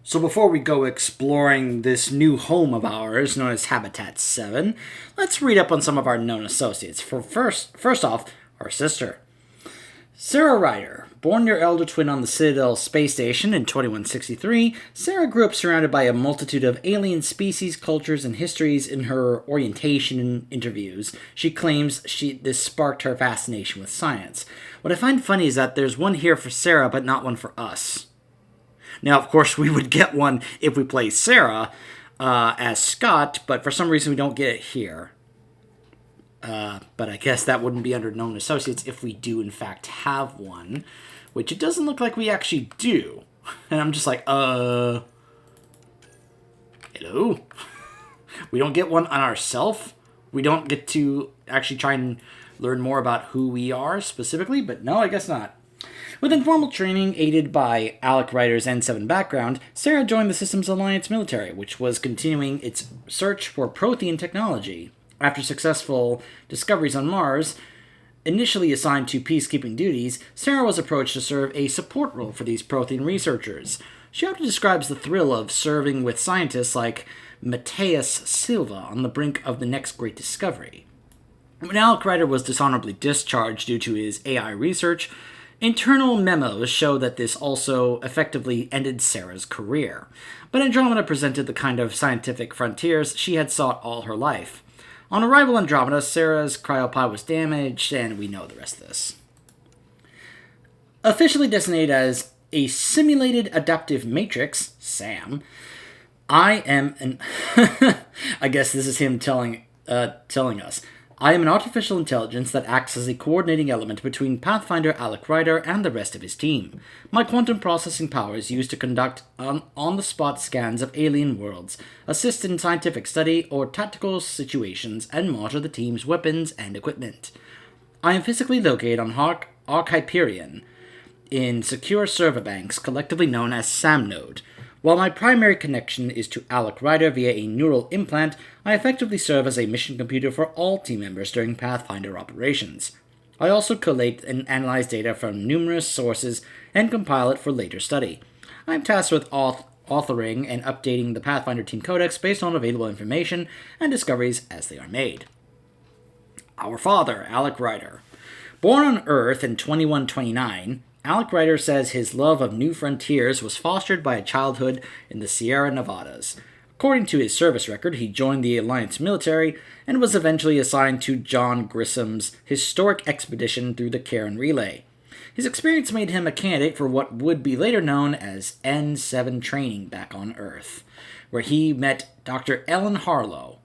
So before we go exploring this new home of ours, known as Habitat 7, let's read up on some of our known associates. First off, our sister. Sarah Ryder. Born near elder twin on the Citadel space station in 2163, Sarah grew up surrounded by a multitude of alien species, cultures, and histories. In her orientation interviews, she claims this sparked her fascination with science. What I find funny is that there's one here for Sarah, but not one for us. Now, of course, we would get one if we play Sarah as Scott, but for some reason we don't get it here. But I guess that wouldn't be under known associates if we do, in fact, have one, which it doesn't look like we actually do. And I'm just like, hello? We don't get one on ourselves? We don't get to actually try and learn more about who we are specifically? But no, I guess not. With informal training aided by Alec Ryder's N7 background, Sarah joined the Systems Alliance military, which was continuing its search for Prothean technology. After successful discoveries on Mars, initially assigned to peacekeeping duties, Sarah was approached to serve a support role for these Prothean researchers. She often describes the thrill of serving with scientists like Mateus Silva on the brink of the next great discovery. When Alec Ryder was dishonorably discharged due to his AI research, internal memos show that this also effectively ended Sarah's career. But Andromeda presented the kind of scientific frontiers she had sought all her life. On arrival in Andromeda, Sarah's cryopod was damaged, and we know the rest of this. Officially designated as a simulated adaptive matrix, SAM, I am an... I guess this is him telling us. I am an artificial intelligence that acts as a coordinating element between Pathfinder Alec Ryder and the rest of his team. My quantum processing power is used to conduct on-the-spot scans of alien worlds, assist in scientific study or tactical situations, and monitor the team's weapons and equipment. I am physically located on Hyperion in secure server banks, collectively known as SAM-Node. While my primary connection is to Alec Ryder via a neural implant, I effectively serve as a mission computer for all team members during Pathfinder operations. I also collate and analyze data from numerous sources and compile it for later study. I am tasked with authoring and updating the Pathfinder Team Codex based on available information and discoveries as they are made. Our father, Alec Ryder. Born on Earth in 2129, Alec Ryder says his love of new frontiers was fostered by a childhood in the Sierra Nevadas. According to his service record, he joined the Alliance military and was eventually assigned to John Grissom's historic expedition through the Karen Relay. His experience made him a candidate for what would be later known as N7 training back on Earth, where he met Dr. Ellen Harlow.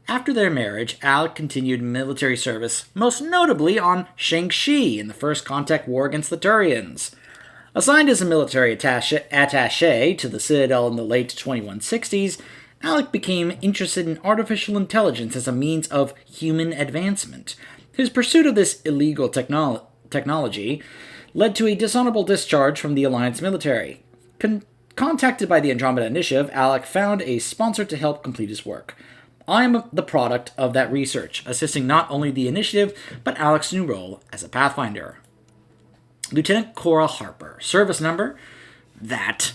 After their marriage, Alec continued military service, most notably on Shang-Chi in the First Contact War against the Turians. Assigned as a military attaché to the Citadel in the late 2160s, Alec became interested in artificial intelligence as a means of human advancement. His pursuit of this illegal technology led to a dishonorable discharge from the Alliance military. Contacted by the Andromeda Initiative, Alec found a sponsor to help complete his work. I am the product of that research, assisting not only the initiative, but Alec's new role as a Pathfinder. Lieutenant Cora Harper, service number, that,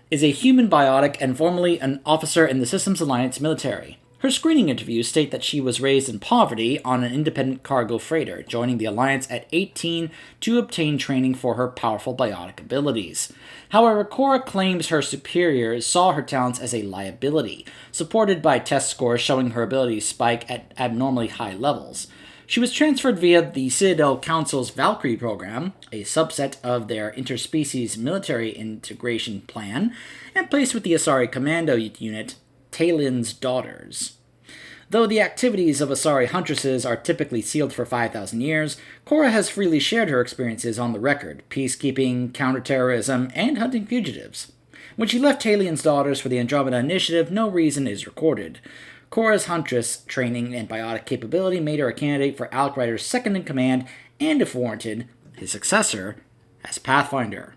is a human biotic and formerly an officer in the Systems Alliance military. Her screening interviews state that she was raised in poverty on an independent cargo freighter, joining the Alliance at 18 to obtain training for her powerful biotic abilities. However, Cora claims her superiors saw her talents as a liability, supported by test scores showing her abilities spike at abnormally high levels. She was transferred via the Citadel Council's Valkyrie program, a subset of their interspecies military integration plan, and placed with the Asari Commando unit, Talin's Daughters. Though the activities of Asari Huntresses are typically sealed for 5,000 years, Cora has freely shared her experiences on the record, peacekeeping, counterterrorism, and hunting fugitives. When she left Talin's Daughters for the Andromeda Initiative, no reason is recorded. Cora's Huntress training and biotic capability made her a candidate for Alec Ryder's second-in-command and, if warranted, his successor as Pathfinder.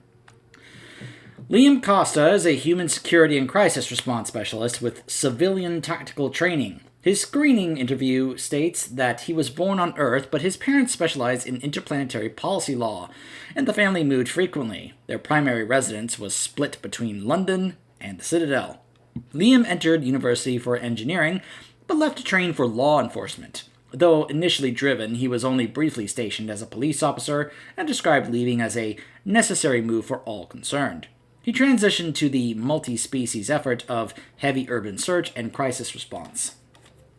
Liam Costa is a human security and crisis response specialist with civilian tactical training. His screening interview states that he was born on Earth, but his parents specialized in interplanetary policy law, and the family moved frequently. Their primary residence was split between London and the Citadel. Liam entered university for engineering, but left to train for law enforcement. Though initially driven, he was only briefly stationed as a police officer and described leaving as a necessary move for all concerned. He transitioned to the multi-species effort of heavy urban search and crisis response.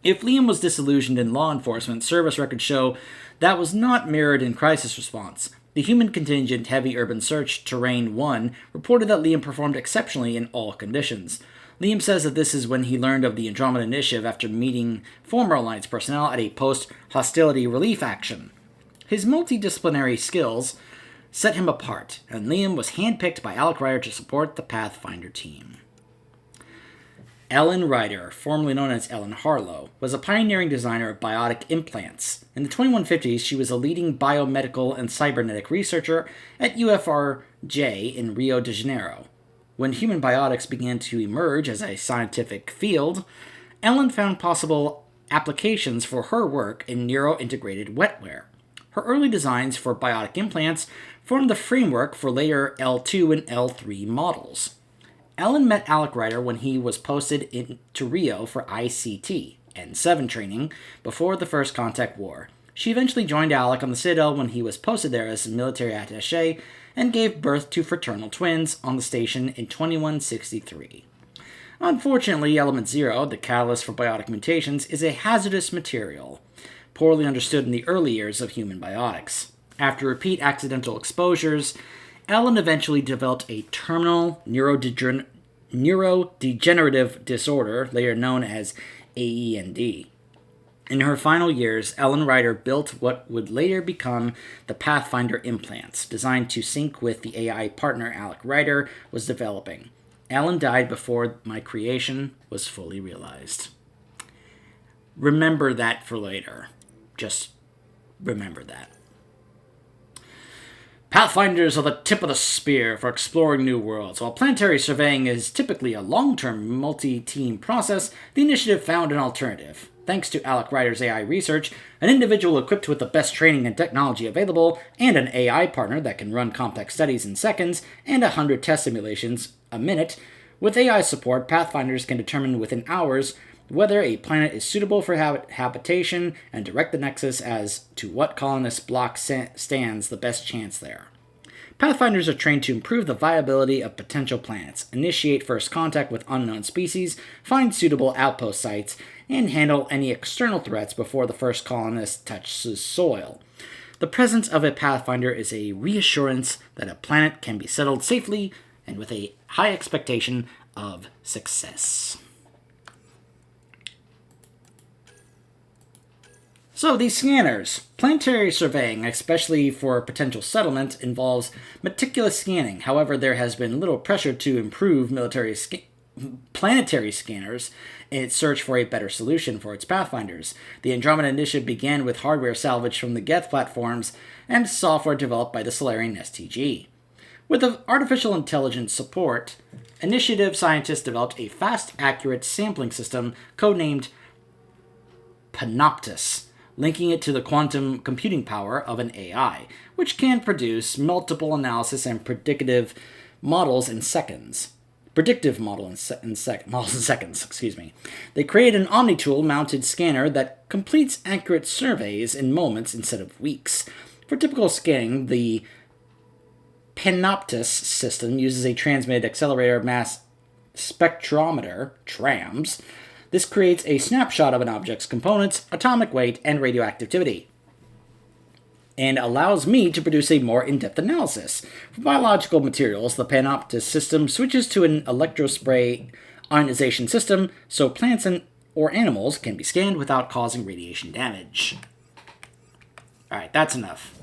If Liam was disillusioned in law enforcement, service records show that was not mirrored in crisis response. The human contingent Heavy Urban Search Terrain 1 reported that Liam performed exceptionally in all conditions. Liam says that this is when he learned of the Andromeda Initiative after meeting former Alliance personnel at a post-hostility relief action. His multidisciplinary skills set him apart, and Liam was handpicked by Alec Ryder to support the Pathfinder team. Ellen Ryder, formerly known as Ellen Harlow, was a pioneering designer of biotic implants. In the 2150s, she was a leading biomedical and cybernetic researcher at UFRJ in Rio de Janeiro. When human biotics began to emerge as a scientific field, Ellen found possible applications for her work in neuro-integrated wetware. Her early designs for biotic implants formed the framework for later L2 and L3 models. Ellen met Alec Ryder when he was posted into Rio for ICT, N7 training, before the First Contact War. She eventually joined Alec on the Citadel when he was posted there as a military attaché and gave birth to fraternal twins on the station in 2163. Unfortunately, Element Zero, the catalyst for biotic mutations, is a hazardous material, poorly understood in the early years of human biotics. After repeat accidental exposures, Ellen eventually developed a terminal neurodegenerative disorder, later known as AEND. In her final years, Ellen Ryder built what would later become the Pathfinder implants, designed to sync with the AI partner Alec Ryder was developing. Ellen died before my creation was fully realized. Remember that for later. Just remember that. Pathfinders are the tip of the spear for exploring new worlds. While planetary surveying is typically a long-term multi-team process, the initiative found an alternative. Thanks to Alec Ryder's AI research, an individual equipped with the best training and technology available, and an AI partner that can run complex studies in seconds and 100 test simulations a minute, with AI support, Pathfinders can determine within hours whether a planet is suitable for habitation and direct the nexus as to what colonist block stands the best chance there. Pathfinders are trained to improve the viability of potential planets, initiate first contact with unknown species, find suitable outpost sites, and handle any external threats before the first colonist touches soil. The presence of a Pathfinder is a reassurance that a planet can be settled safely and with a high expectation of success. So these scanners. Planetary surveying, especially for potential settlement, involves meticulous scanning. However, there has been little pressure to improve planetary scanners in its search for a better solution for its pathfinders. The Andromeda Initiative began with hardware salvaged from the Geth platforms and software developed by the Solarian STG. With the artificial intelligence support, Initiative scientists developed a fast, accurate sampling system codenamed Panoptis, linking it to the quantum computing power of an AI, which can produce multiple analysis and predictive models in seconds. Models in seconds. They create an omni-tool mounted scanner that completes accurate surveys in moments instead of weeks. For typical scanning, the Panoptis system uses a transmitted accelerator mass spectrometer, TRAMS. This creates a snapshot of an object's components, atomic weight, and radioactivity, and allows me to produce a more in-depth analysis. For biological materials, the Panoptis system switches to an electrospray ionization system, so plants or animals can be scanned without causing radiation damage. Alright, that's enough.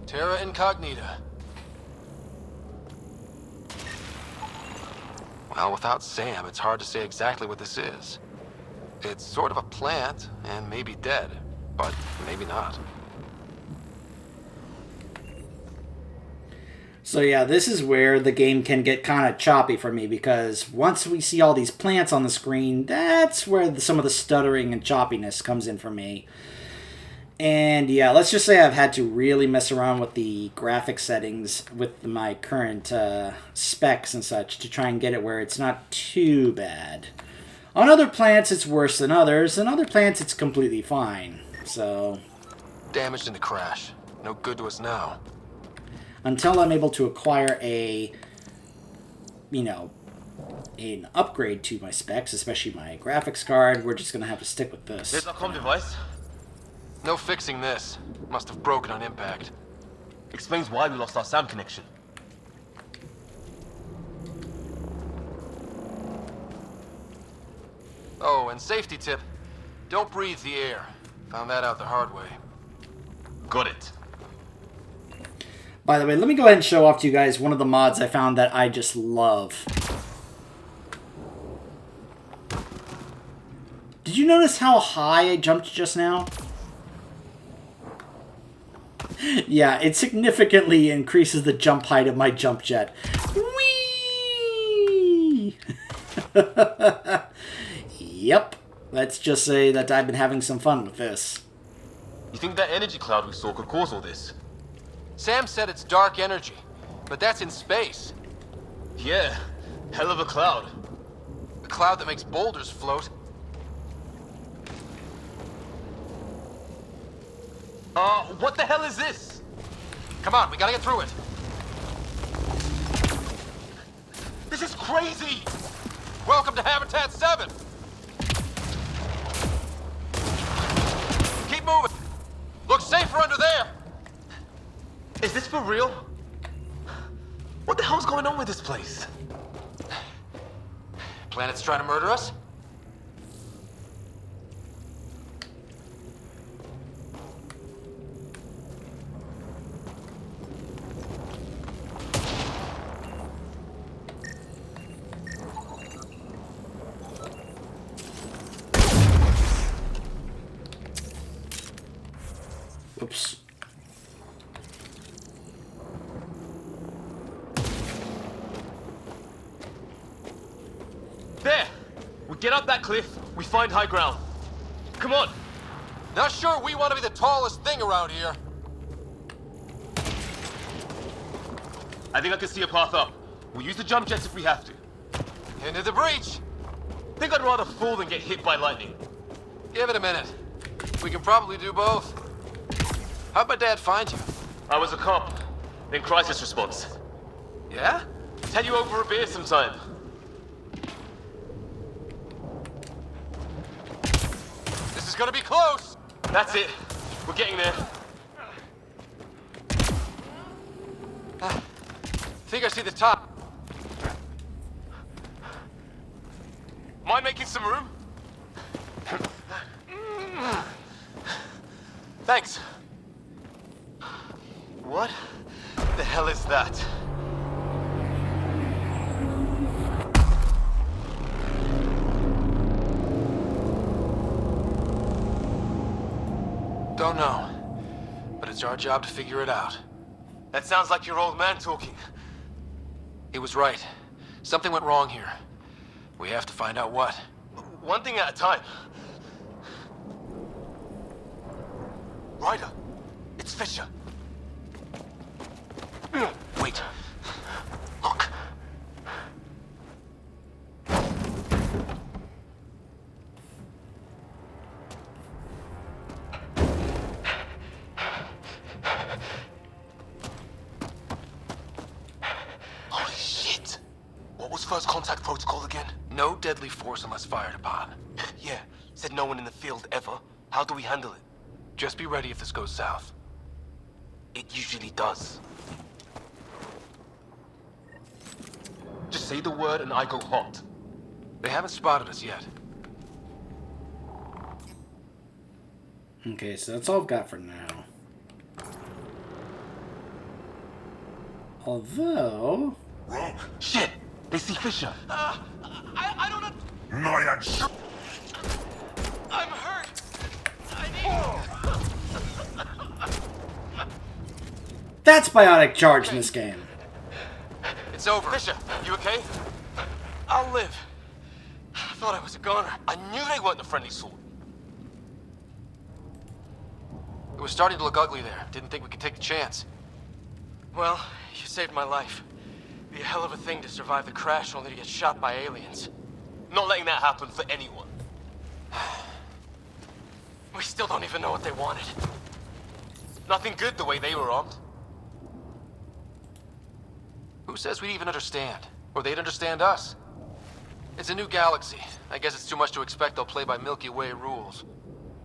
Terra Incognita. Well, without Sam, it's hard to say exactly what this is. It's sort of a plant, and maybe dead, but maybe not. So yeah, this is where the game can get kind of choppy for me, because once we see all these plants on the screen, that's where some of the stuttering and choppiness comes in for me. And yeah, let's just say I've had to really mess around with the graphic settings with my current specs and such to try and get it where it's not too bad. On other plants, it's worse than others, and other plants, it's completely fine. So, Damaged in the crash. No good to us now. until I'm able to acquire an upgrade to my specs, especially my graphics card, we're just going to have to stick with this. There's our comm device. No fixing this. Must have broken on impact. Explains why we lost our SAM connection. Oh, and safety tip. Don't breathe the air. Found that out the hard way. Got it. By the way, let me go ahead and show off to you guys one of the mods I found that I just love. Did you notice how high I jumped just now? Yeah, it significantly increases the jump height of my jump jet. Whee! Yep. Let's just say that I've been having some fun with this. You think that energy cloud we saw could cause all this? Sam said it's dark energy, but that's in space. Yeah, hell of a cloud. A cloud that makes boulders float. What the hell is this? Come on, we gotta get through it. This is crazy! Welcome to Habitat 7. Keep moving. Looks safer under there. Is this for real? What the hell's going on with this place? Planet's trying to murder us? Oops. There! We get up that cliff, we find high ground. Come on! Not sure we want to be the tallest thing around here. I think I can see a path up. We'll use the jump jets if we have to. Into the breach. Think I'd rather fall than get hit by lightning. Give it a minute. We can probably do both. How'd my dad find you? I was a cop, then crisis response. Yeah? Tell you over a beer sometime. This is gonna be close. That's it. We're getting there. Think I see the top. Mind making some room? Thanks. What the hell is that? Don't know. But it's our job to figure it out. That sounds like your old man talking. He was right. Something went wrong here. We have to find out what. One thing at a time. Ryder, it's Fisher. Wait. Look. Holy shit. What was first contact protocol again? No deadly force unless fired upon. Yeah, said no one in the field ever. How do we handle it? Just be ready if this goes south. It usually does. Just say the word and I go hot. They haven't spotted us yet. Okay, so that's all I've got for now. Although... Rogue, Shit! They see Fisher. I don't know. Nyan, I'm hurt. That's biotic charge in this game. It's over. Fisher, you okay? I'll live. I thought I was a goner. I knew they weren't the friendly sort. It was starting to look ugly there. Didn't think we could take the chance. Well, you saved my life. Be a hell of a thing to survive the crash only to get shot by aliens. Not letting that happen for anyone. We still don't even know what they wanted. Nothing good the way they were armed. Who says we'd even understand? Or they'd understand us? It's a new galaxy. I guess it's too much to expect they'll play by Milky Way rules.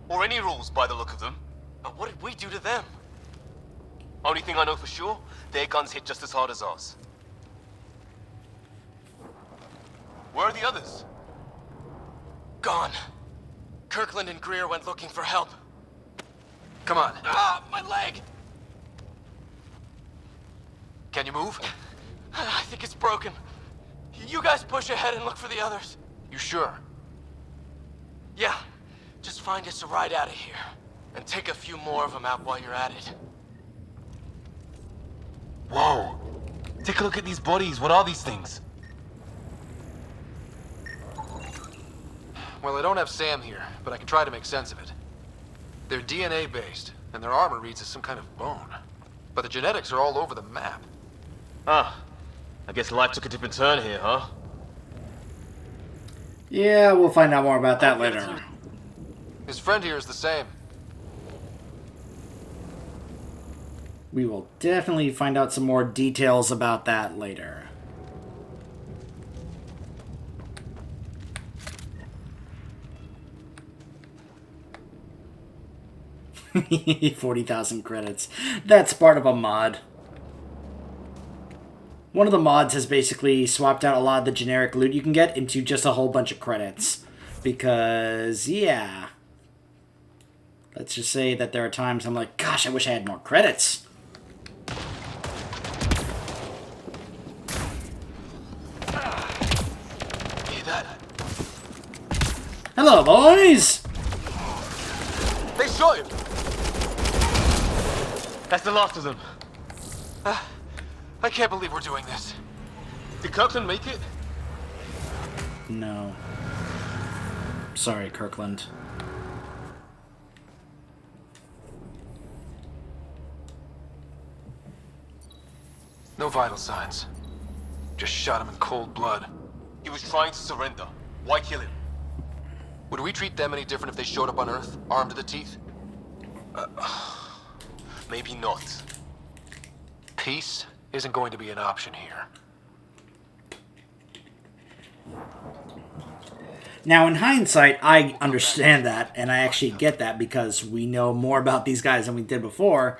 Or any rules by the look of them. But what did we do to them? Only thing I know for sure, their guns hit just as hard as ours. Where are the others? Gone. Kirkland and Greer went looking for help. Come on. Ah, my leg! Can you move? I think it's broken. You guys push ahead and look for the others. You sure? Yeah. Just find us a ride out of here. And take a few more of them out while you're at it. Whoa! Take a look at these bodies. What are these things? Well, I don't have Sam here, but I can try to make sense of it. They're DNA-based, and their armor reads as some kind of bone. But the genetics are all over the map. Ah. I guess life took a different turn here, huh? Yeah, we'll find out more about that later. His friend here is the same. We will definitely find out some more details about that later. $40,000 credits. That's part of a mod. One of the mods has basically swapped out a lot of the generic loot you can get into just a whole bunch of credits. Because, yeah. Let's just say that there are times I'm like, gosh, I wish I had more credits. Hear that? Hello, boys! They shot him! That's the last of them. I can't believe we're doing this. Did Kirkland make it? No. Sorry, Kirkland. No vital signs. Just shot him in cold blood. He was trying to surrender. Why kill him? Would we treat them any different if they showed up on Earth, armed to the teeth? Maybe not. Peace isn't going to be an option here. Now, in hindsight, I understand that, and I actually get that because we know more about these guys than we did before,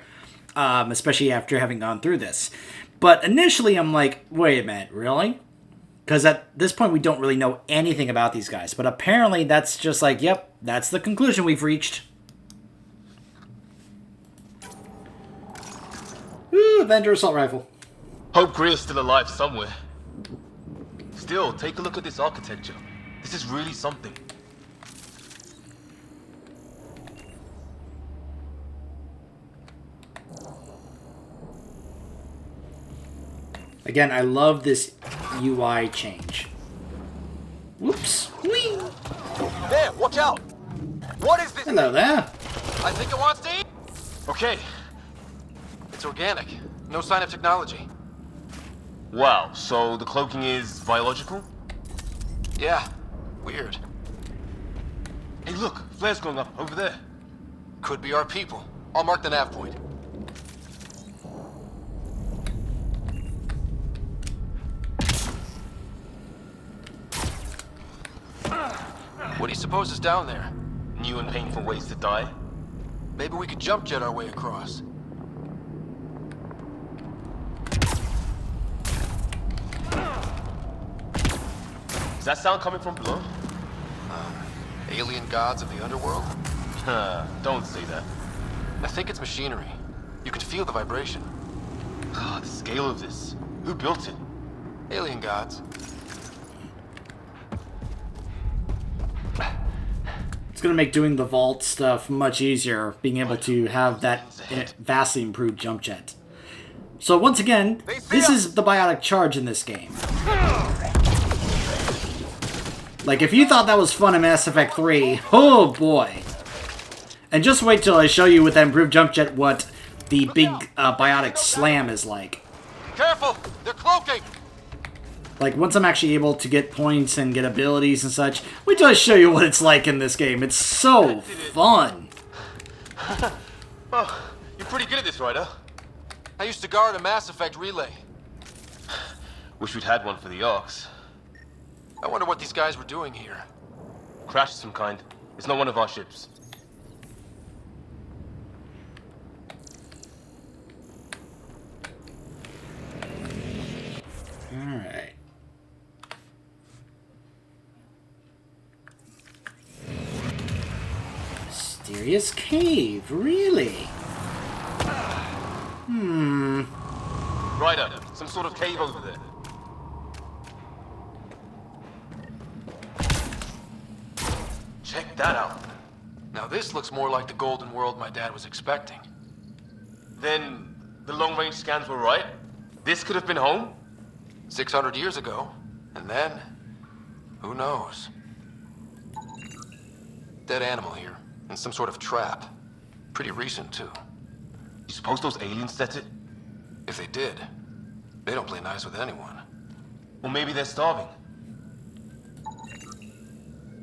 especially after having gone through this. But initially, I'm like, wait a minute, really? Because at this point, we don't really know anything about these guys. But apparently, that's just like, yep, that's the conclusion we've reached. Ooh, Avenger Assault Rifle. Hope Greer's still alive somewhere. Still, take a look at this architecture. This is really something. Again, I love this UI change. Whoops. Whee! There, watch out! What is this? Hello there. I think it wants to eat. Okay. It's organic. No sign of technology. Wow, so the cloaking is biological? Yeah. Weird. Hey look, flares going up over there. Could be our people. I'll mark the nav point. What do you suppose is down there? New and painful ways to die. Maybe we could jump jet our way across. Is that sound coming from below? Alien gods of the underworld? Don't say that. I think it's machinery. You can feel the vibration. The scale of this. Who built it? Alien gods. It's going to make doing the vault stuff much easier, being able to have that vastly improved jump jet. So once again, They see this us. is the biotic charge in this game. Like, if you thought that was fun in Mass Effect 3, oh boy. And just wait till I show you with that improved jump jet what the big biotic slam is like. Careful! They're cloaking! Like, once I'm actually able to get points and get abilities and such, wait till I show you what it's like in this game. It's so fun. Oh, you're pretty good at this, Ryder. I used to guard a Mass Effect relay. Wish we'd had one for the Arcs. I wonder what these guys were doing here. Crash of some kind. It's not one of our ships. Alright. Mysterious cave, really? Ryder, some sort of cave over there. Check that out. Now this looks more like the golden world my dad was expecting. Then the long-range scans were right? This could have been home? 600 years ago. And then, who knows? Dead animal here, in some sort of trap. Pretty recent, too. You suppose those aliens set it? If they did, they don't play nice with anyone. Or maybe they're starving.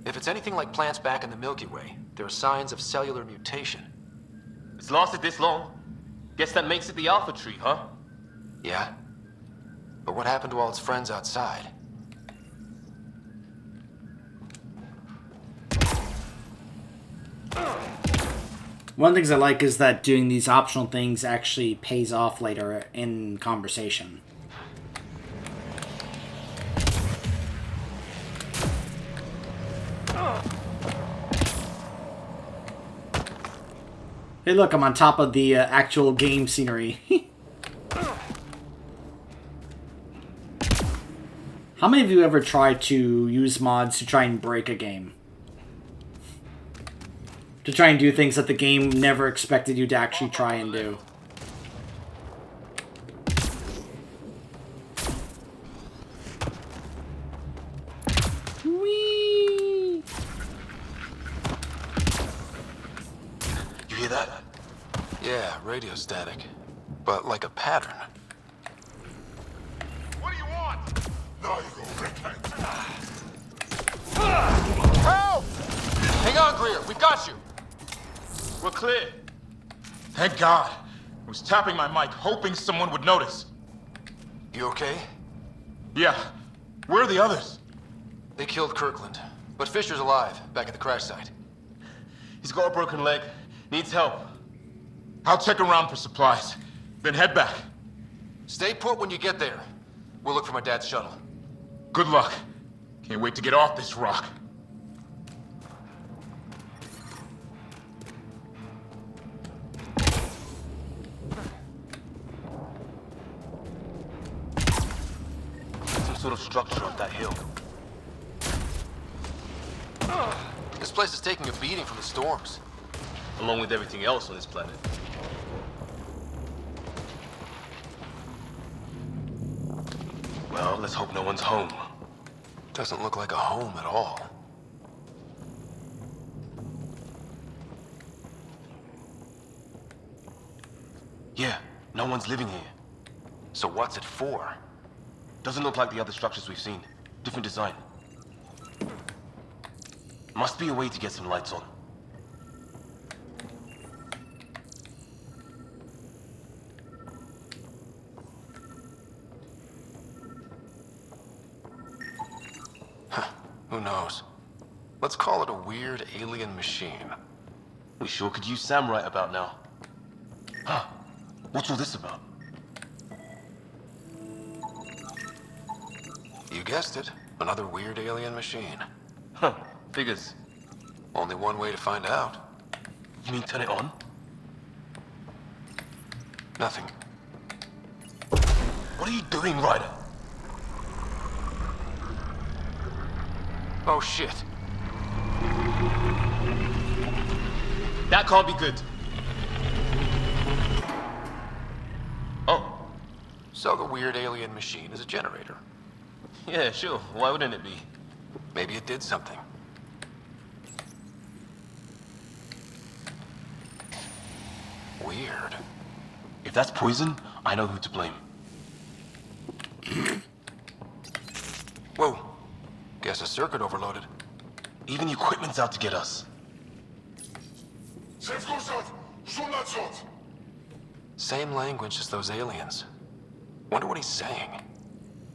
If it's anything like plants back in the Milky Way, there are signs of cellular mutation. It's lasted this long. Guess that makes it the Alpha Tree, huh? Yeah? But what happened to all its friends outside? One of the things I like is that doing these optional things actually pays off later in conversation. Hey look, I'm on top of the actual game scenery. How many of you ever tried to use mods to try and break a game? To try and do things that the game never expected you to actually try and do. Whee! You hear that? Yeah, radio static. But like a pattern. What do you want? Now you go, Help! Hang on, Greer. We've got you. We're clear. Thank God. I was tapping my mic, hoping someone would notice. You okay? Yeah. Where are the others? They killed Kirkland. But Fisher's alive, back at the crash site. He's got a broken leg. Needs help. I'll check around for supplies, then head back. Stay put when you get there. We'll look for my dad's shuttle. Good luck. Can't wait to get off this rock. Some sort of structure up that hill. This place is taking a beating from the storms. Along with everything else on this planet. Well, let's hope no one's home. Doesn't look like a home at all. Yeah, no one's living here. So what's it for? Doesn't look like the other structures we've seen. Different design. Must be a way to get some lights on. Who knows? Let's call it a weird alien machine. We sure could use Sam right about now. Huh. What's all this about? You guessed it. Another weird alien machine. Huh. Figures. Only one way to find out. You mean turn it on? Nothing. What are you doing, Ryder? Oh shit. That can't be good. Oh, So the weird alien machine is a generator. Yeah, sure. Why wouldn't it be? Maybe it did something. Weird. If that's poison, I know who to blame. Whoa. Guess a circuit overloaded. Even the equipment's out to get us. Same language as those aliens. Wonder what he's saying.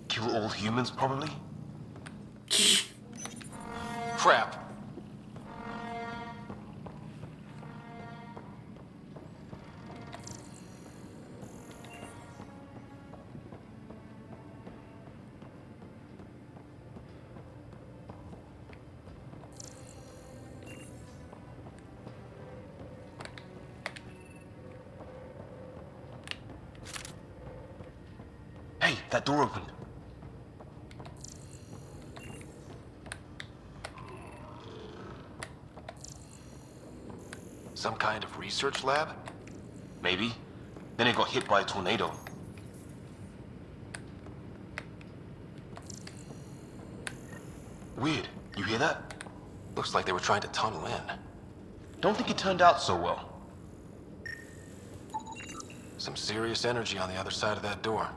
Kill all humans, probably? Crap. Hey, that door opened. Some kind of research lab? Maybe. Then it got hit by a tornado. Weird. You hear that? Looks like they were trying to tunnel in. Don't think it turned out so well. Some serious energy on the other side of that door.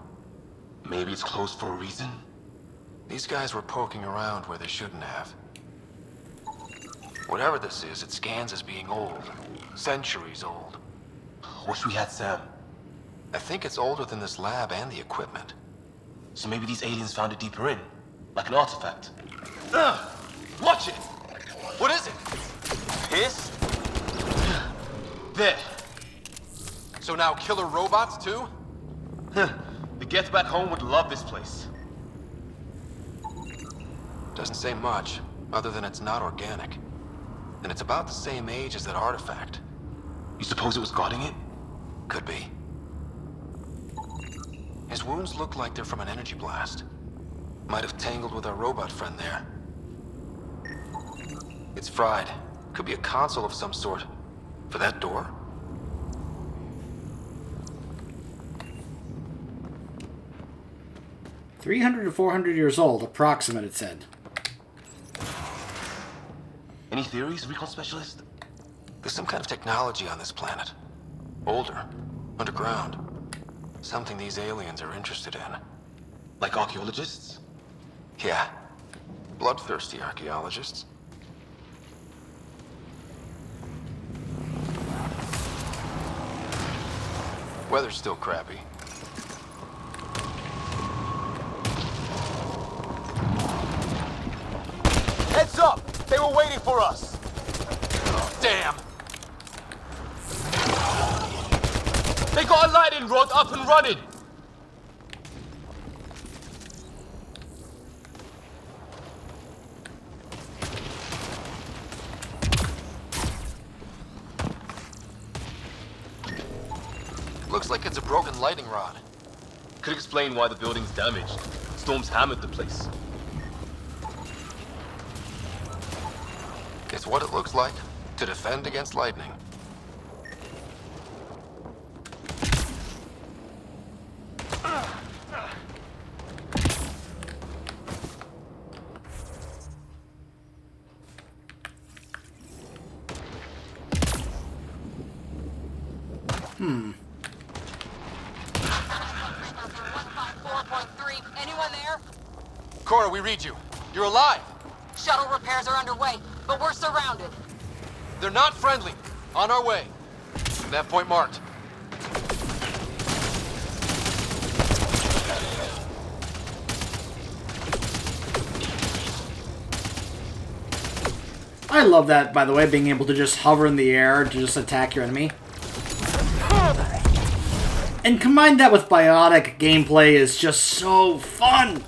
Maybe it's closed for a reason? These guys were poking around where they shouldn't have. Whatever this is, it scans as being old. Centuries old. Wish we had Sam. I think it's older than this lab and the equipment. So maybe these aliens found it deeper in. Like an artifact. Watch it! What is it? Piss? There. So now killer robots too? The Geth back home would love this place. Doesn't say much, other than it's not organic. And it's about the same age as that artifact. You suppose it was guarding it? Could be. His wounds look like they're from an energy blast. Might have tangled with our robot friend there. It's fried. Could be a console of some sort. For that door? $300 to $400 old, approximate, it said. Any theories, recon specialist? There's some kind of technology on this planet. Older. Underground. Something these aliens are interested in. Like archaeologists? Yeah. Bloodthirsty archaeologists. Weather's still crappy. Heads up! They were waiting for us! Damn! They got a lightning rod up and running! Looks like it's a broken lightning rod. Could explain why the building's damaged. Storms hammered the place. It's what it looks like to defend against lightning. Anyone there? Cora, we read you. You're alive. Shuttle repairs are underway, but we're surrounded. They're not friendly. On our way. That point marked. I love that, by the way, being able to just hover in the air to just attack your enemy. And combine that with biotic gameplay is just so fun!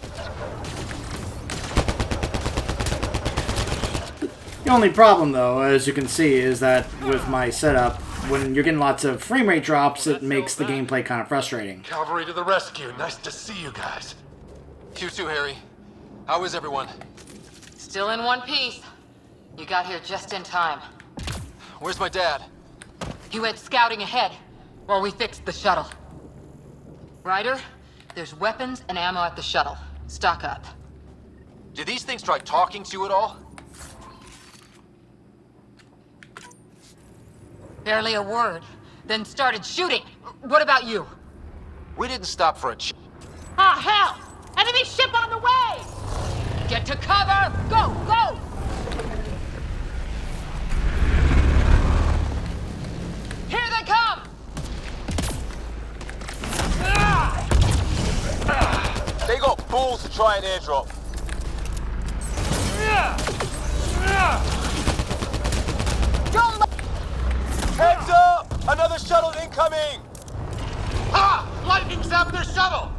The only problem, though, as you can see, is that with my setup, when you're getting lots of frame rate drops, it makes the gameplay kind of frustrating. Cavalry to the rescue. Nice to see you guys. You too, Harry. How is everyone? Still in one piece. You got here just in time. Where's my dad? He went scouting ahead while we fixed the shuttle. Ryder, There's weapons and ammo at the shuttle. Stock up. Did these things try talking to you at all? Barely a word. Then started shooting. What about you? We didn't stop for a Ah, hell! Enemy ship on the way! Get to cover! Go, go! Here they come! They got balls to try an airdrop. Don't let... Heads up! Another shuttle incoming! Ha! Lightning zapped their shuttle!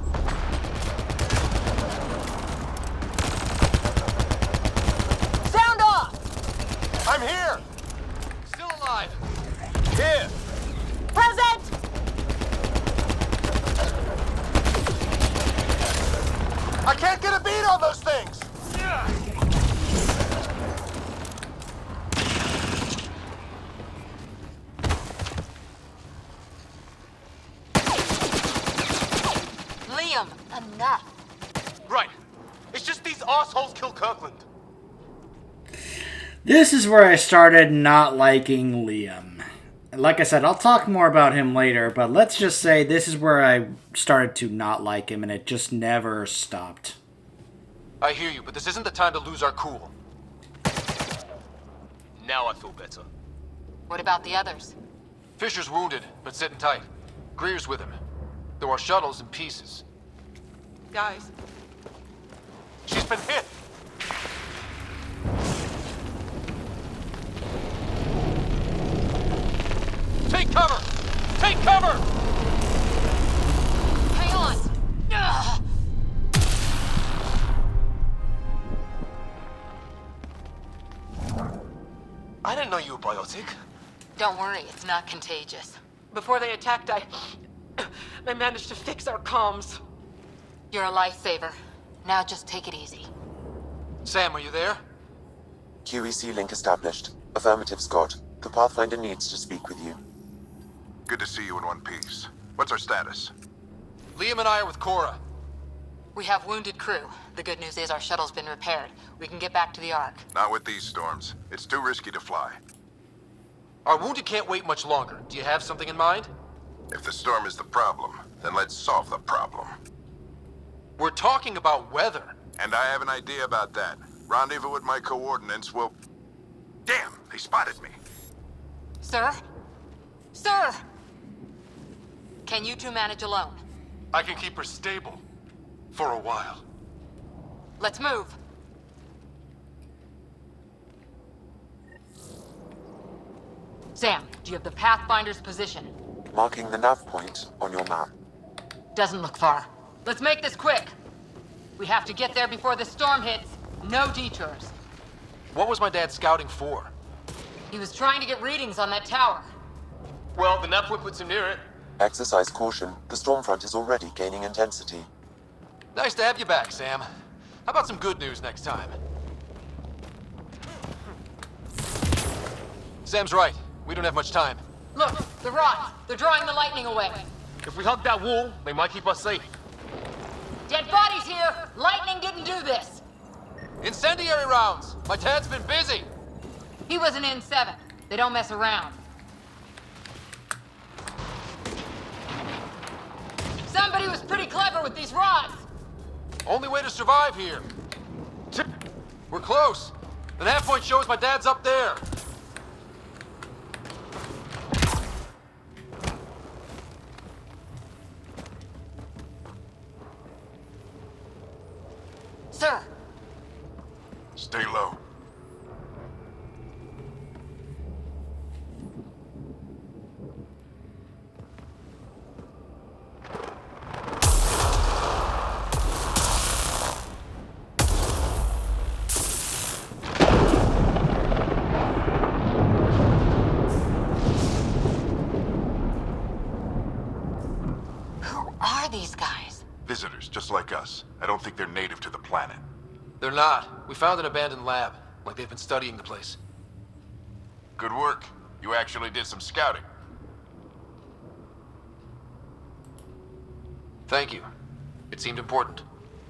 Sound off! I'm here! Still alive. Here! Present! I can't get a beat on those things! Liam, enough. Right. It's just these assholes kill Kirkland. This is where I started not liking Liam. Like I said, I'll talk more about him later, but let's just say this is where I started to not like him, and it just never stopped. I hear you, but this isn't the time to lose our cool. Now I feel better. What about the others? Fisher's wounded, but sitting tight. Greer's with him. Though our shuttle's in pieces. Guys, She's been hit! Take cover! Take cover! Hang on! Ugh. I didn't know you were biotic. Don't worry, it's not contagious. before they attacked, I managed to fix our comms. You're a lifesaver. Now just take it easy. Sam, are you there? QEC link established. Affirmative, Scott. The Pathfinder needs to speak with you. Good to see you in one piece. What's our status? Liam and I are with Cora. We have wounded crew. The good news is our shuttle's been repaired. We can get back to the Ark. Not with these storms. It's too risky to fly. Our wounded can't wait much longer. Do you have something in mind? If the storm is the problem, then let's solve the problem. We're talking about weather. And I have an idea about that. Rendezvous with my coordinates will... Damn, they spotted me. Sir? Sir! Can you two manage alone? I can keep her stable. For a while. Let's move. Sam, do you have the Pathfinder's position? Marking the nav point on your map. Doesn't look far. Let's make this quick. We have to get there before the storm hits. No detours. What was my dad scouting for? He was trying to get readings on that tower. Well, the nav point puts him near it. Exercise caution. The storm front is already gaining intensity. Nice to have you back, Sam. How about some good news next time? Sam's right. We don't have much time. Look, the rods. They're drawing the lightning away. If we hug that wall, they might keep us safe. Dead bodies here. Lightning didn't do this. Incendiary rounds! My dad's been busy! He was an N7. They don't mess around. Somebody was pretty clever with these rods. Only way to survive here. We're close. The nav point shows my dad's up there. Sir, Stay low. who are these guys? Visitors, just like us. I don't think they're native to the planet. They're not. We found an abandoned lab. Like they've been studying the place. Good work. You actually did some scouting. Thank you. It seemed important.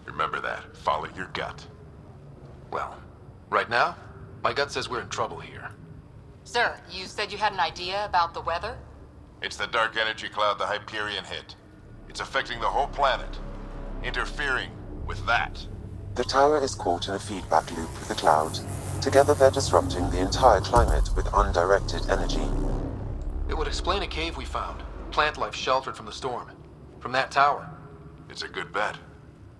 Remember that. Follow your gut. Well, right now, my gut says we're in trouble here. Sir, you said you had an idea about the weather? It's the dark energy cloud the Hyperion hit. It's affecting the whole planet. Interfering with that. The tower is caught in a feedback loop with the cloud. Together they're disrupting the entire climate with undirected energy. It would explain a cave we found. Plant life sheltered from the storm. From that tower. It's a good bet.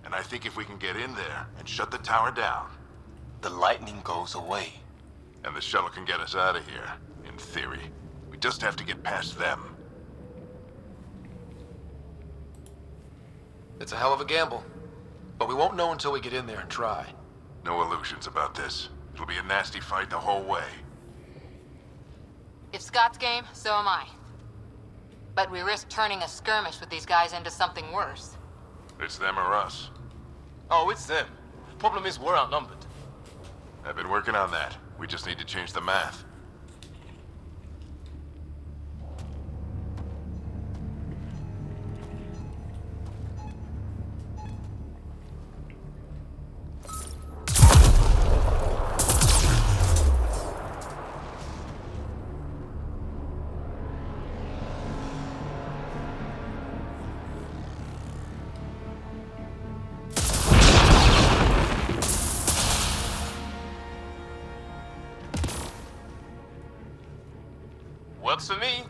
And I think if we can get in there and shut the tower down, The lightning goes away. and the shuttle can get us out of here, in theory. We just have to get past them. It's a hell of a gamble. But we won't know until we get in there and try. No illusions about this. It'll be a nasty fight the whole way. If Scott's game, so am I. But we risk turning a skirmish with these guys into something worse. It's them or us. Oh, it's them. Problem is, we're outnumbered. I've been working on that. We just need to change the math. Works for me.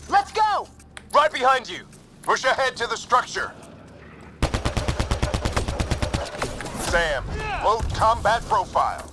Let's go! Right behind you. Push ahead to the structure. Sam, full combat profile.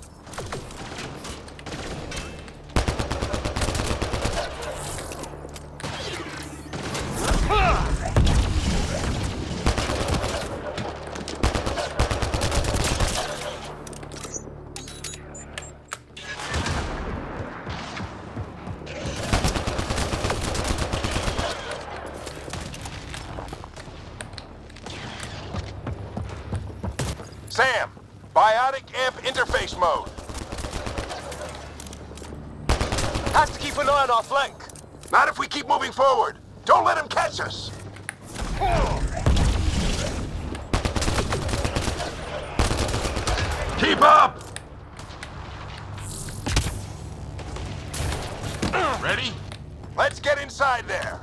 Sam, biotic amp interface mode. Have to keep an eye on our flank. Not if we keep moving forward. Don't let him catch us. Keep up! Ready? Let's get inside there.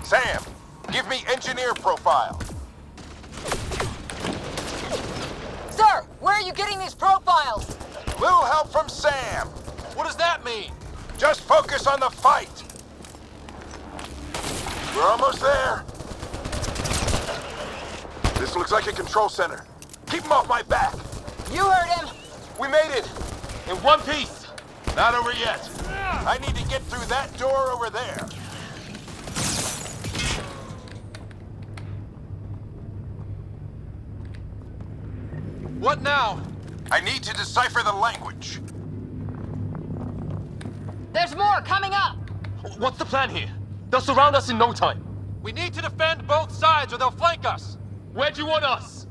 Sam, give me engineer profile. Sir, where are you getting these profiles? Little help from Sam. What does that mean? Just focus on the fight. We're almost there. This looks like a control center. Keep him off my back. You heard him! We made it. In one piece. Not over yet. I need to get through that door over there. What now? I need to decipher the language. There's more coming up! What's the plan here? They'll surround us in no time. We need to defend both sides or they'll flank us. Where do you want us?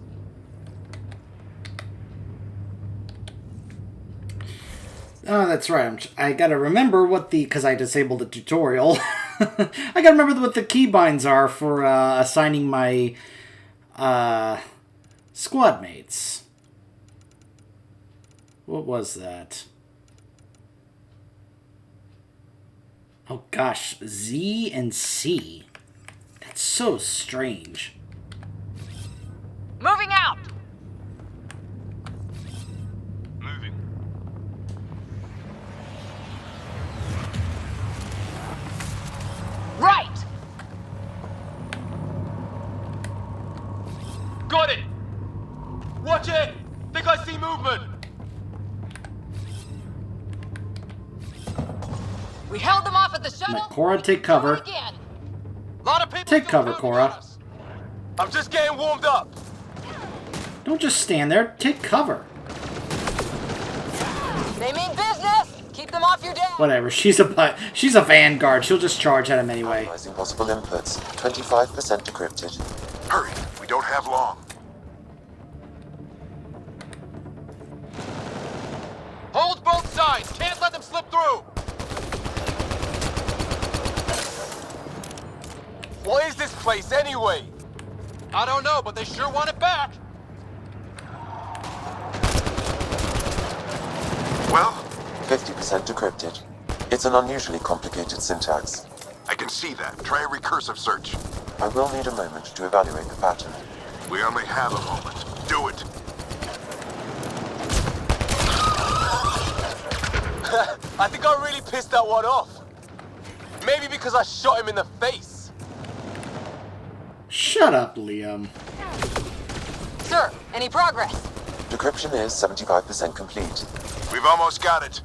Oh, that's right. I gotta remember what because I disabled the tutorial. I gotta remember what the keybinds are for assigning my squad mates. What was that? Oh gosh, Z and C. That's so strange. Moving out! Moving. Right! Got it! Watch it! Think I see movement! We held them off at the shuttle. Let Cora take cover. Do it again. Lot of people Take still cover, pounding Cora. on us. I'm just getting warmed up. Don't just stand there. Take cover. They mean business! Keep them off your dad! Whatever, she's a vanguard. She'll just charge at him anyway. Analyzing possible inputs. 25% decrypted. Hurry, we don't have long. Hold both sides! Can't let them slip through! What is this place anyway? I don't know, but they sure want it back! Well, 50% decrypted. It's an unusually complicated syntax. I can see that. Try a recursive search. I will need a moment to evaluate the pattern. We only have a moment. Do it. I think I really pissed that one off. Maybe because I shot him in the face. Shut up, Liam. Sir, any progress? Decryption is 75% complete. We've almost got it.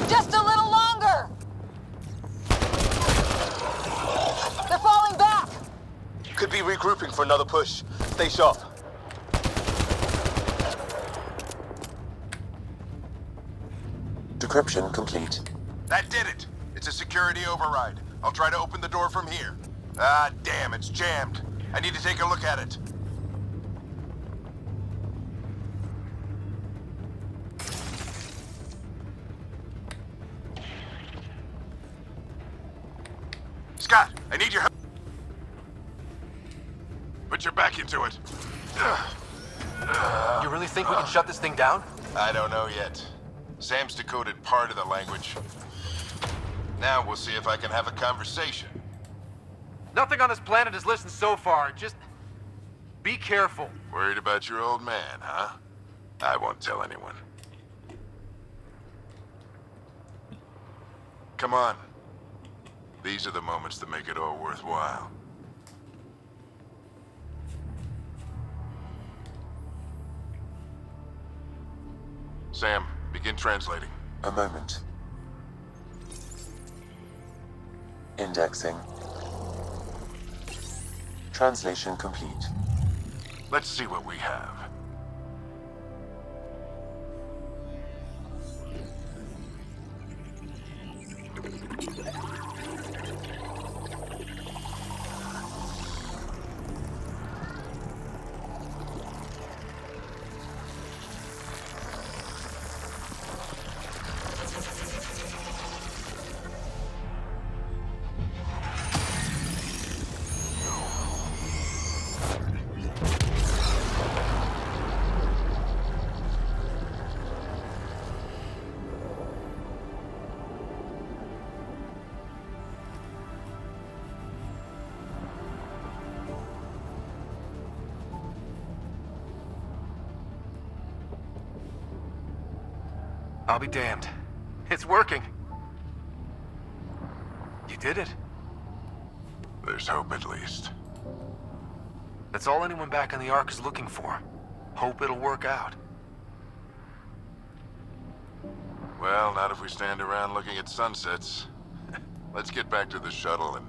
Just a little longer! They're falling back! Could be regrouping for another push. Stay sharp. Decryption complete. That did it. It's a security override. I'll try to open the door from here. Ah, damn, it's jammed. I need to take a look at it. Scott, I need your help. Put your back into it. You really think we can shut this thing down? I don't know yet. Sam's decoded part of the language. Now we'll see if I can have a conversation. Nothing on this planet has listened so far. Just be careful. Worried about your old man, huh? I won't tell anyone. Come on. These are the moments that make it all worthwhile. Sam, begin translating. A moment. Indexing. Translation complete. Let's see what we have. I'll be damned. It's working. You did it. There's hope at least. That's all anyone back on the Ark is looking for. Hope it'll work out. Well, not if we stand around looking at sunsets. Let's get back to the shuttle and...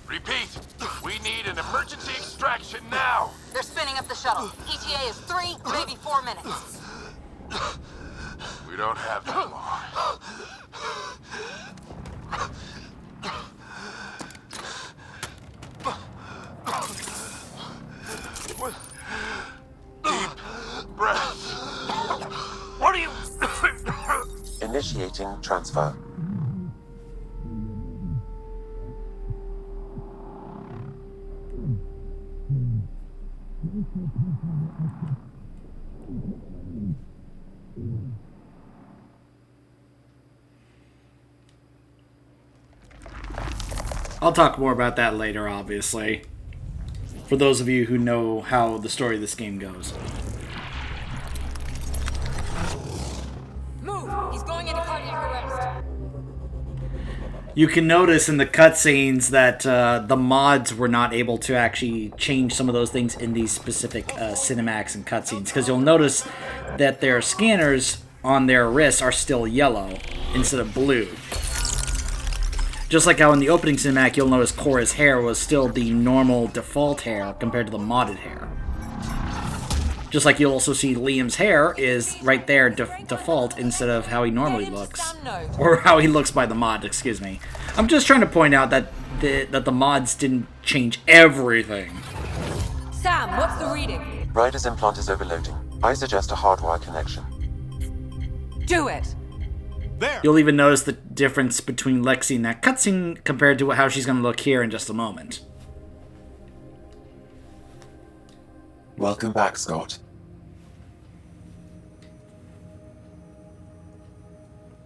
Repeat! We need an emergency extraction now! They're spinning up the shuttle. ETA is 3, maybe 4 minutes. We don't have that long. Deep breaths. What are you... Initiating transfer. I'll talk more about that later, obviously. For those of you who know how the story of this game goes. Going into cardiac arrest. You can notice in the cutscenes that the mods were not able to actually change some of those things in these specific cinematics and cutscenes, because you'll notice that their scanners on their wrists are still yellow instead of blue. Just like how in the opening cinematic, you'll notice Cora's hair was still the normal default hair compared to the modded hair. Just like you'll also see Liam's hair is right there default instead of how he normally looks. Or how he looks by the mod, excuse me. I'm just trying to point out that the mods didn't change everything. Sam, what's the reading? Ryder's implant is overloading. I suggest a hardwire connection. Do it. You'll even notice the difference between Lexi in that cutscene compared to how she's going to look here in just a moment. Welcome back, Scott.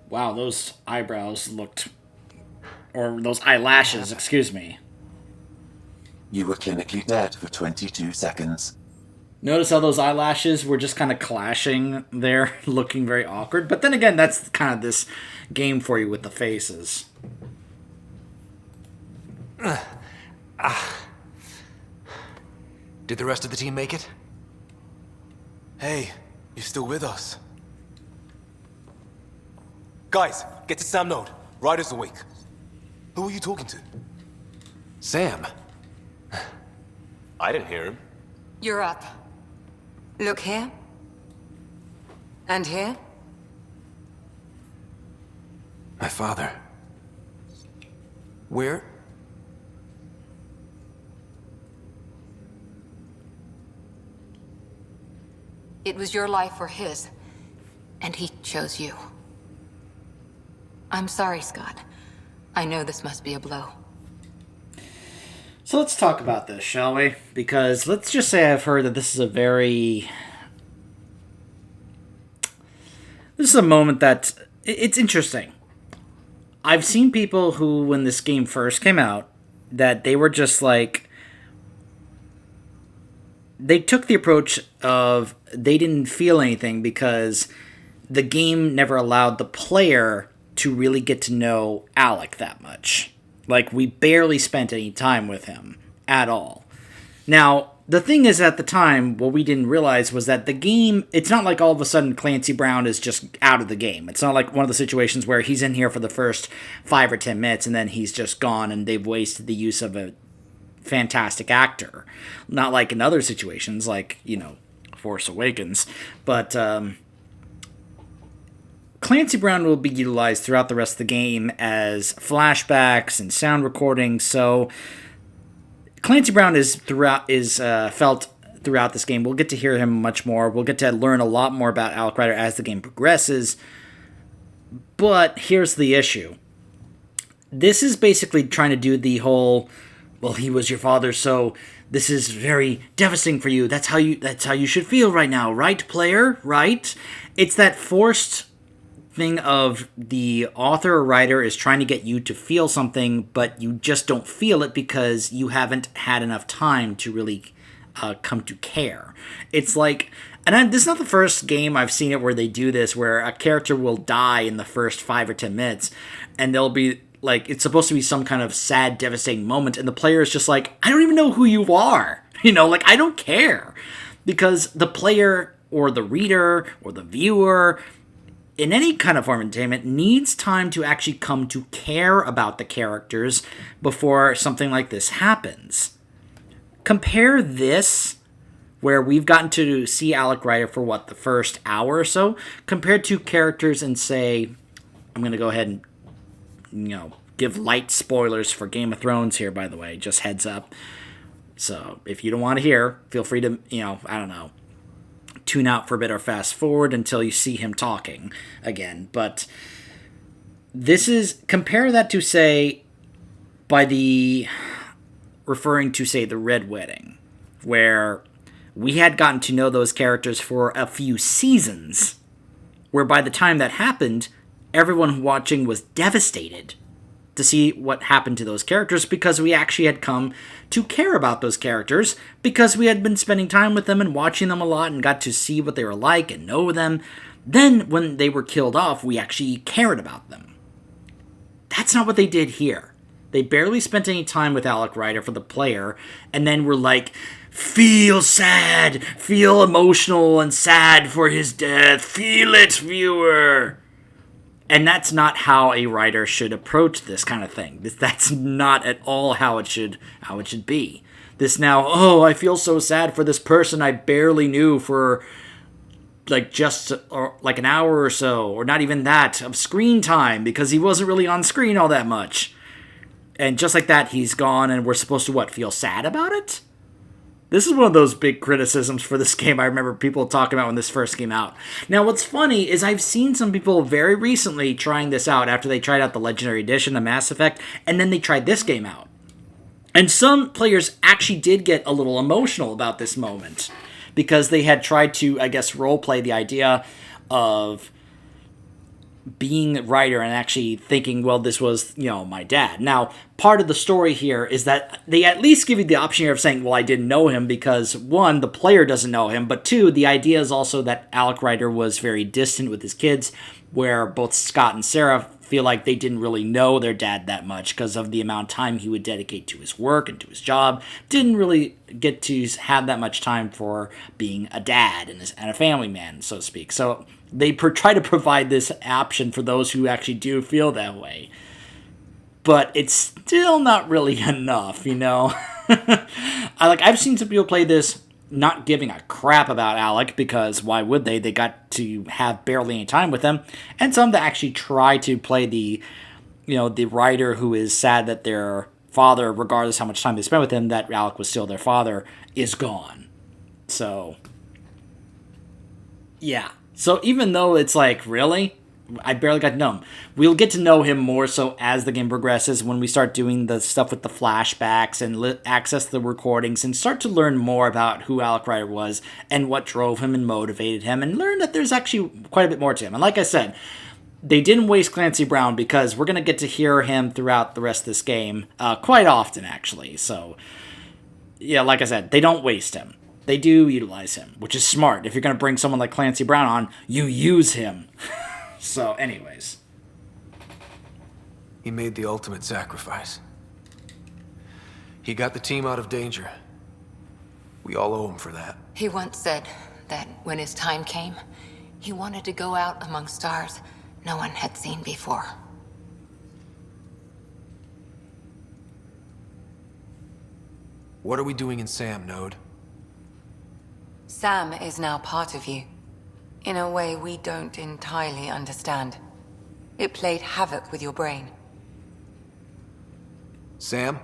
Wow, those eyebrows looked... Or those eyelashes, excuse me. You were clinically dead for 22 seconds. Notice how those eyelashes were just kind of clashing there, looking very awkward. But then again, that's kind of this game for you with the faces. Did the rest of the team make it? Hey, you're still with us. Guys, get to Sam Node. Ryder's awake. Who are you talking to? Sam. I didn't hear him. You're up. Look here. And here. My father. Where? It was your life or his. And he chose you. I'm sorry, Scott. I know this must be a blow. So let's talk about this, shall we? Because let's just say I've heard that this is a very... This is a moment that... It's interesting. I've seen people who, when this game first came out, that they were just like... They took the approach of they didn't feel anything because the game never allowed the player to really get to know Alec that much. Like, we barely spent any time with him at all. Now, the thing is, at the time, what we didn't realize was that the game, it's not like all of a sudden Clancy Brown is just out of the game. It's not like one of the situations where he's in here for the first 5 or 10 minutes and then he's just gone and they've wasted the use of a fantastic actor. Not like in other situations, like, you know, Force Awakens. But, Clancy Brown will be utilized throughout the rest of the game as flashbacks and sound recordings, so Clancy Brown is felt throughout this game. We'll get to hear him much more. We'll get to learn a lot more about Alec Ryder as the game progresses. But here's the issue. This is basically trying to do the whole, well, he was your father, so this is very devastating for you. That's how you should feel right now, right, player? Right? It's that forced thing of the author or writer is trying to get you to feel something, but you just don't feel it because you haven't had enough time to really come to care. It's like, and this is not the first game I've seen it where they do this, where a character will die in the first 5 or 10 minutes, and they'll be like, it's supposed to be some kind of sad, devastating moment, and the player is just like, I don't even know who you are. You know, like, I don't care. Because the player or the reader or the viewer, in any kind of form of entertainment, needs time to actually come to care about the characters before something like this happens. Compare this, where we've gotten to see Alec Ryder for, the first hour or so, compared to characters in, say, I'm going to go ahead and, give light spoilers for Game of Thrones here, by the way, just heads up. So, if you don't want to hear, feel free to, tune out for a bit or fast forward until you see him talking again. But compare that to, say, referring to, say, the Red Wedding, where we had gotten to know those characters for a few seasons, where by the time that happened, everyone watching was devastated to see what happened to those characters because we actually had come to care about those characters because we had been spending time with them and watching them a lot and got to see what they were like and know them. Then, when they were killed off, we actually cared about them. That's not what they did here. They barely spent any time with Alec Ryder for the player, and then were like, feel sad, feel emotional and sad for his death, feel it, viewer. And that's not how a writer should approach this kind of thing. That's not at all how it should be. This now, oh, I feel so sad for this person I barely knew for like just or like an hour or so, or not even that, of screen time, because he wasn't really on screen all that much. And just like that, he's gone, and we're supposed to, what, feel sad about it? This is one of those big criticisms for this game I remember people talking about when this first came out. Now, what's funny is I've seen some people very recently trying this out after they tried out the Legendary Edition, the Mass Effect, and then they tried this game out. And some players actually did get a little emotional about this moment, because they had tried to, I guess, roleplay the idea of being Ryder and actually thinking, well, this was, my dad. Now, part of the story here is that they at least give you the option here of saying, well, I didn't know him, because, one, the player doesn't know him, but two, the idea is also that Alec Ryder was very distant with his kids, where both Scott and Sarah feel like they didn't really know their dad that much because of the amount of time he would dedicate to his work and to his job. Didn't really get to have that much time for being a dad and a family man, so to speak. So they try to provide this option for those who actually do feel that way. But it's still not really enough, I've seen some people play this not giving a crap about Alec, because why would they? They got to have barely any time with him. And some that actually try to play the writer who is sad that their father, regardless how much time they spent with him, that Alec was still their father, is gone. So, yeah. So even though it's like, really? I barely got to know him. We'll get to know him more so as the game progresses, when we start doing the stuff with the flashbacks and access the recordings and start to learn more about who Alec Ryder was and what drove him and motivated him, and learn that there's actually quite a bit more to him. And like I said, they didn't waste Clancy Brown, because we're going to get to hear him throughout the rest of this game quite often, actually. So, yeah, like I said, they don't waste him. They do utilize him, which is smart. If you're going to bring someone like Clancy Brown on, you use him. So, anyways. He made the ultimate sacrifice. He got the team out of danger. We all owe him for that. He once said that when his time came, he wanted to go out among stars no one had seen before. What are we doing in Sam, Node? Sam is now part of you, in a way we don't entirely understand. It played havoc with your brain. Sam?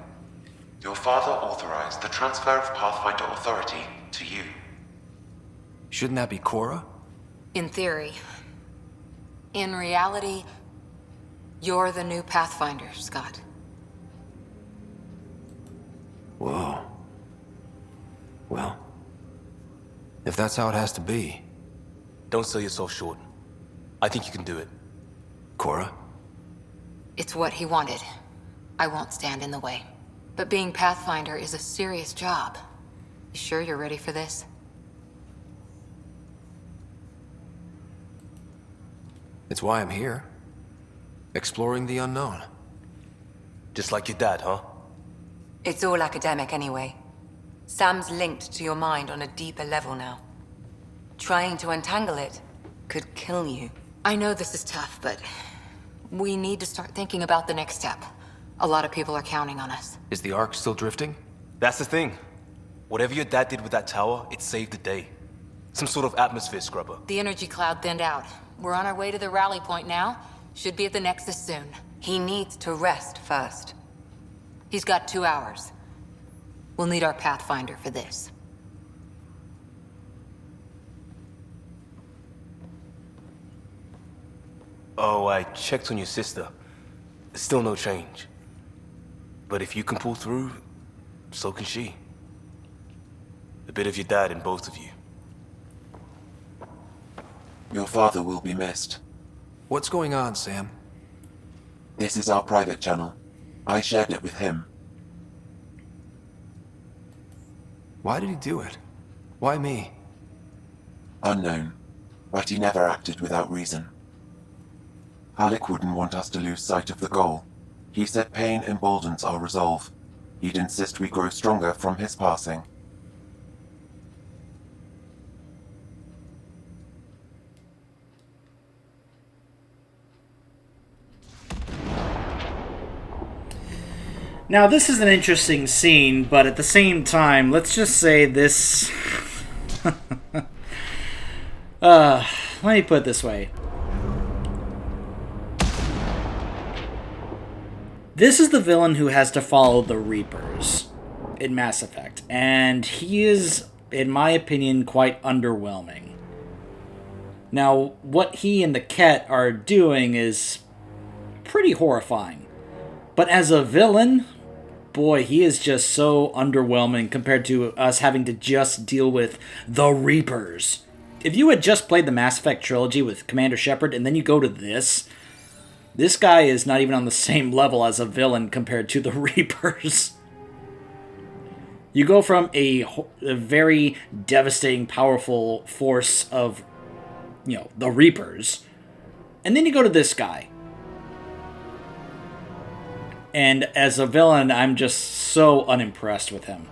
Your father authorized the transfer of Pathfinder authority to you. Shouldn't that be Cora? In theory. In reality, you're the new Pathfinder, Scott. Whoa. Well, if that's how it has to be. Don't sell yourself short. I think you can do it. Cora? It's what he wanted. I won't stand in the way. But being Pathfinder is a serious job. You sure you're ready for this? It's why I'm here. Exploring the unknown. Just like your dad, huh? It's all academic anyway. Sam's linked to your mind on a deeper level now. Trying to untangle it could kill you. I know this is tough, but we need to start thinking about the next step. A lot of people are counting on us. Is the Ark still drifting? That's the thing. Whatever your dad did with that tower, it saved the day. Some sort of atmosphere scrubber. The energy cloud thinned out. We're on our way to the rally point now. Should be at the Nexus soon. He needs to rest first. He's got 2 hours. We'll need our Pathfinder for this. Oh, I checked on your sister. Still no change. But if you can pull through, so can she. A bit of your dad in both of you. Your father will be missed. What's going on, Sam? This is our private channel. I shared it with him. Why did he do it? Why me? Unknown. but he never acted without reason. Alec wouldn't want us to lose sight of the goal. He said pain emboldens our resolve. He'd insist we grow stronger from his passing. Now, this is an interesting scene, but at the same time, let's just say this... let me put it this way. This is the villain who has to follow the Reapers in Mass Effect, and he is, in my opinion, quite underwhelming. Now, what he and the Ket are doing is pretty horrifying. But as a villain, boy, he is just so underwhelming compared to us having to just deal with the Reapers. If you had just played the Mass Effect trilogy with Commander Shepard and then you go to this guy is not even on the same level as a villain compared to the Reapers. You go from a very devastating, powerful force of, the Reapers, and then you go to this guy. And as a villain, I'm just so unimpressed with him.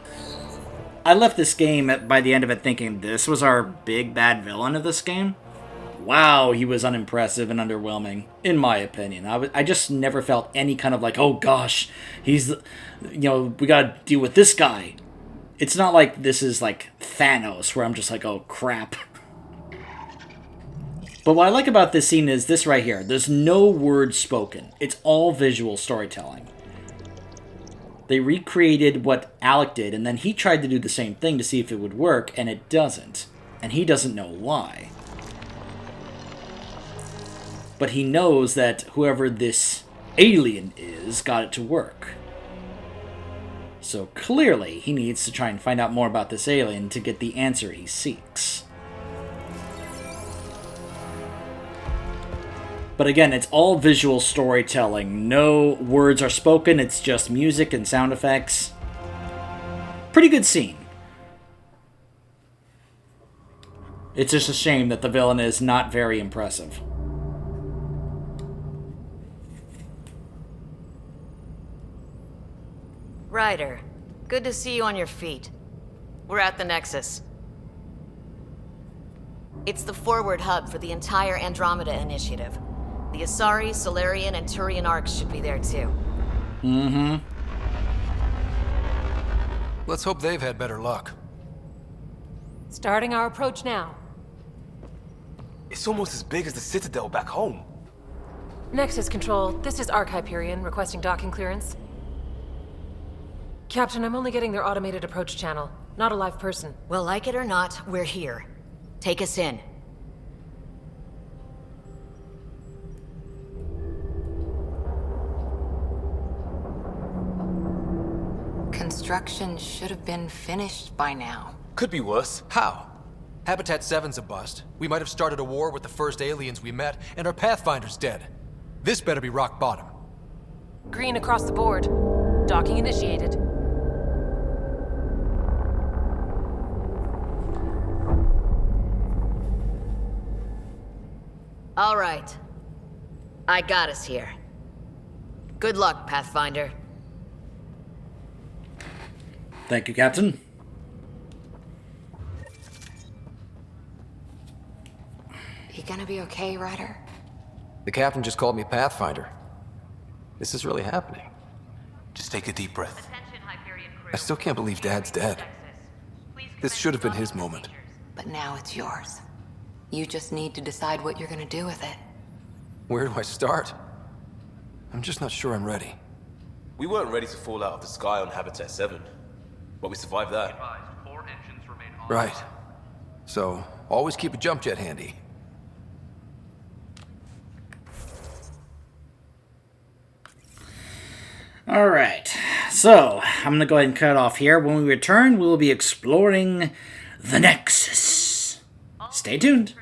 I left this game by the end of it thinking this was our big bad villain of this game. Wow, he was unimpressive and underwhelming, in my opinion. I just never felt any kind of like, oh gosh, he's, we gotta deal with this guy. It's not like this is like Thanos, where I'm just like, oh crap. But what I like about this scene is this right here. There's no words spoken. It's all visual storytelling. They recreated what Alec did, and then he tried to do the same thing to see if it would work, and it doesn't. And he doesn't know why. But he knows that whoever this alien is got it to work. So clearly, he needs to try and find out more about this alien to get the answer he seeks. But again, it's all visual storytelling. No words are spoken, it's just music and sound effects. Pretty good scene. It's just a shame that the villain is not very impressive. Ryder, good to see you on your feet. We're at the Nexus. It's the forward hub for the entire Andromeda initiative. The Asari, Solarian, and Turian arcs should be there too. Mm-hmm. Let's hope they've had better luck. Starting our approach now. It's almost as big as the Citadel back home. Nexus Control, this is Arc Hyperion requesting docking clearance. Captain, I'm only getting their automated approach channel, not a live person. Well, like it or not, we're here. Take us in. Construction should have been finished by now. Could be worse. How? Habitat 7's a bust. We might have started a war with the first aliens we met, and our Pathfinder's dead. This better be rock bottom. Green across the board. Docking initiated. All right. I got us here. Good luck, Pathfinder. Thank you, Captain. You gonna be okay, Ryder? The captain just called me Pathfinder. This is really happening. Just take a deep breath. I still can't believe Dad's dead. This should have been his moment. But now it's yours. You just need to decide what you're gonna do with it. Where do I start? I'm just not sure I'm ready. We weren't ready to fall out of the sky on Habitat 7, but we survived that. Right. So, always keep a jump jet handy. Alright, so I'm going to go ahead and cut it off here. When we return, we will be exploring the Nexus. Stay tuned.